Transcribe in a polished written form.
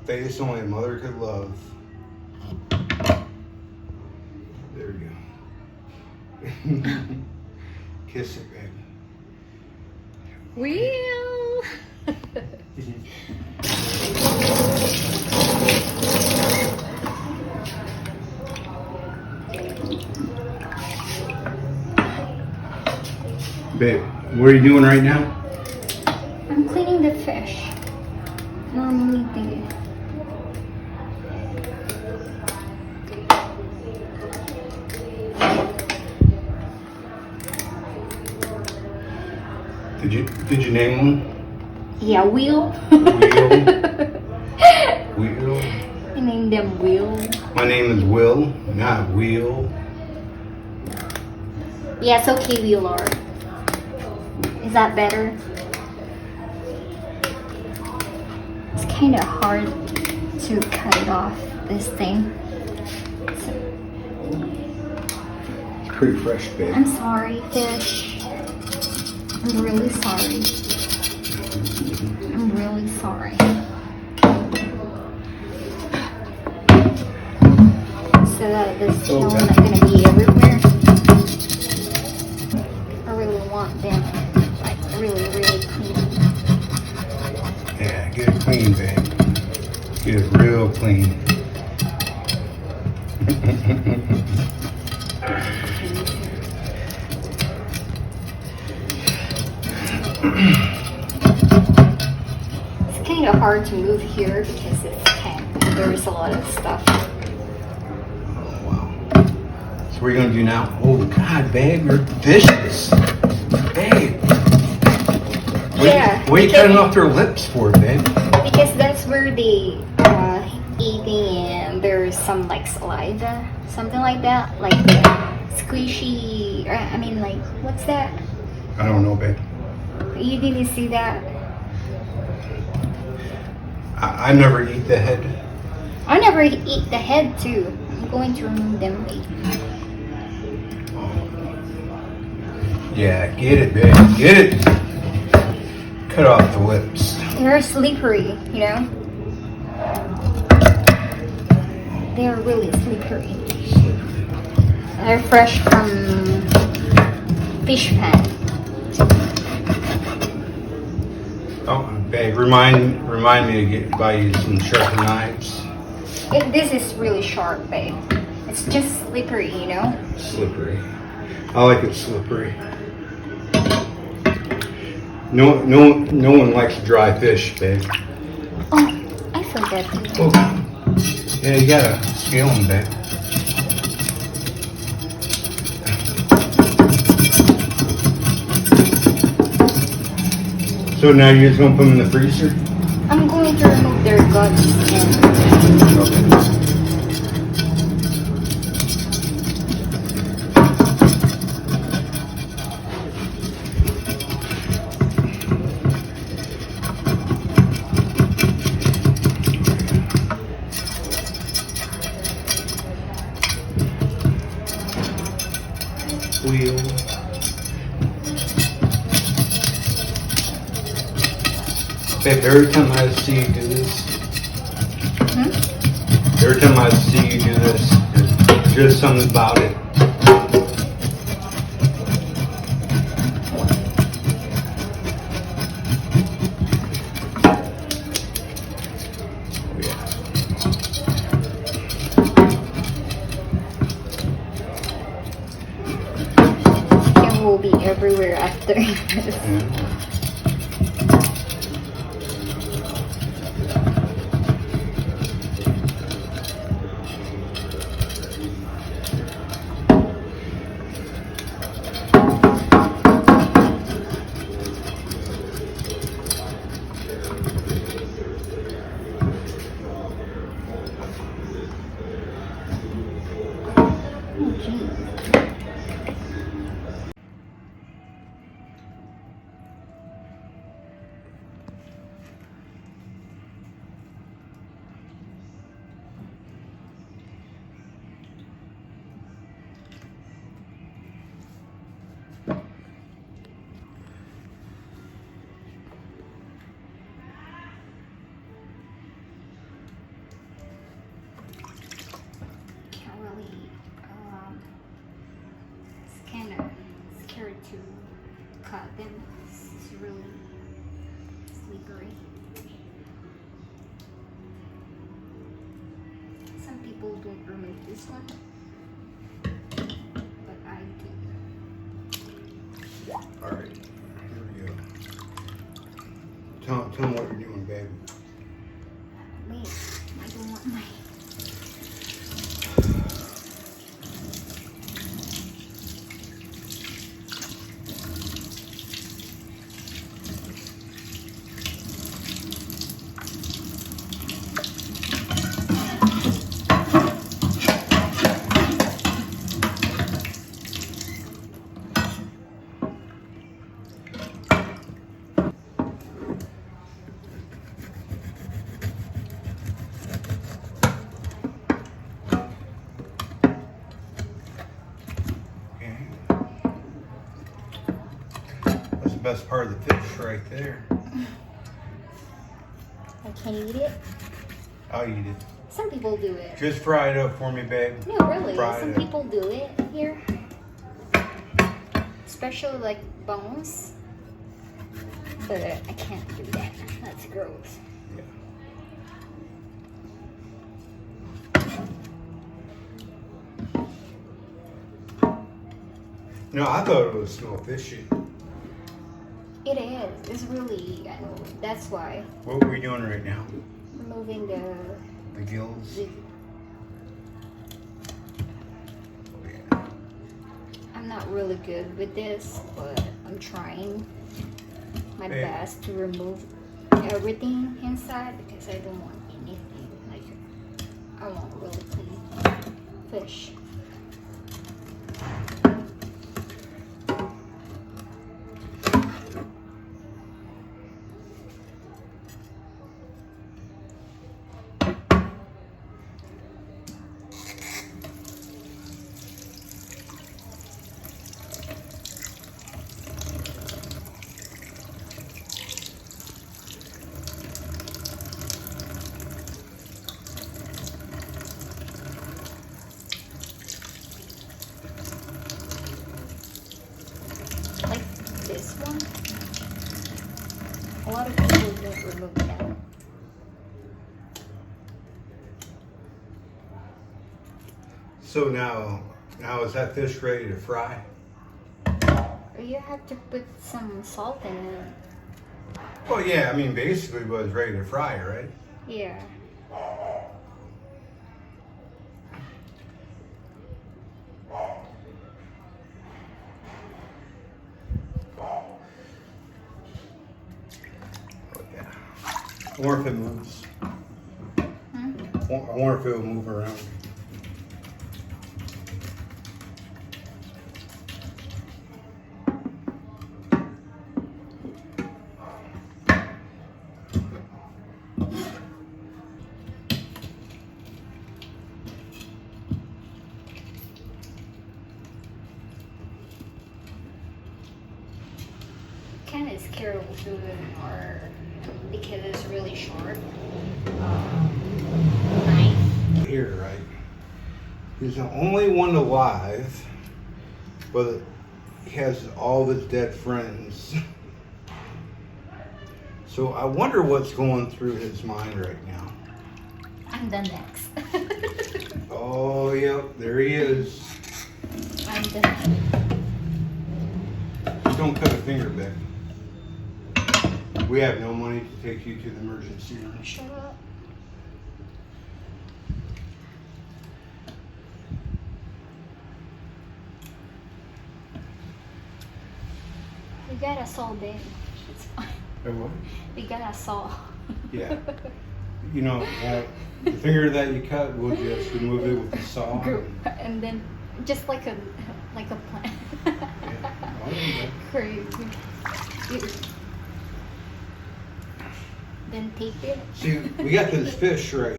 face only a mother could love. There we go. Kiss it, baby. Will. Babe, what are you doing right now? I'm cleaning the fish. Normally do. Did you name one? Yeah, Will. Will. I named them Will. My name is Will, not Wheel. Yeah, it's okay, Wheeler. Is that better? It's kind of hard to cut it off, this thing. It's pretty fresh, babe. I'm sorry, fish. I'm really sorry. I'm really sorry. So that this tail not gonna be everywhere. I really want them like really clean. Yeah, get it clean, babe. Get it real clean. It's kind of hard to move here because there's a lot of stuff. Oh, wow. So what are you going to do now? Oh, God, babe, you're vicious. Babe. Yeah. What are you cutting off their lips for, babe? Because that's where they eating and there's some like saliva, something like that. Like the squishy, like, what's that? I don't know, babe. You didn't see that? I never eat the head. I never eat the head too. I'm going to remove them later. Yeah, get it, babe. Get it. Cut off the lips. They're slippery, you know? They're really slippery. They're fresh from fish pan. Oh, babe, remind me to buy you some sharp knives. This is really sharp, babe. It's just slippery, you know? Slippery. I like it slippery. No one likes dry fish, babe. Oh, I forgot. Oh. Yeah, you gotta scale them, babe. So now you're just gonna put them in the freezer? I'm going to remove their guts and Okay. Wheel. Babe, every time I see you do this, every time I see you do this, there's just something about it. it will be everywhere after this. cut them. It's really slippery. Some people don't remove this one, but I do. All right, here we go. Tell them what you're doing, babe. Wait, I don't want my. Best part of the fish right there. I can't eat it. I'll eat it. Some people do it. Just fry it up for me, babe. No, really. Fry Some it up. people do it here. Especially like bones. But I can't do that. That's gross. Yeah. No, I thought it would smell fishy. It is. It's really. That's why. What are we doing right now? Removing the. The gills? the Yeah. I'm not really good with this, but I'm trying my Hey. best to remove everything inside because I don't want anything. Like, I want really clean fish. Like this one. A lot of people don't remove that. So now is that fish ready to fry? Or you have to put some salt in it. Well, yeah, I mean, basically it was ready to fry, right? Yeah. I wonder if it moves. I wonder if it will move around. Kind of scared of doing or because it's really sharp. Knife. Here, right? He's the only one alive, but he has all of his dead friends. So I wonder what's going through his mind right now. I'm the next. Oh, yep, there he is. I'm the next. Don't cut a finger, Beck. We have no money to take you to the emergency room. Shut up. We got a saw, babe. It's fine. What? We got a saw. Yeah. You know, the finger that you cut, we'll just remove it with the saw. And then just like a plant. Yeah. Oh, yeah. Crazy. Then tape it. See, we got this fish right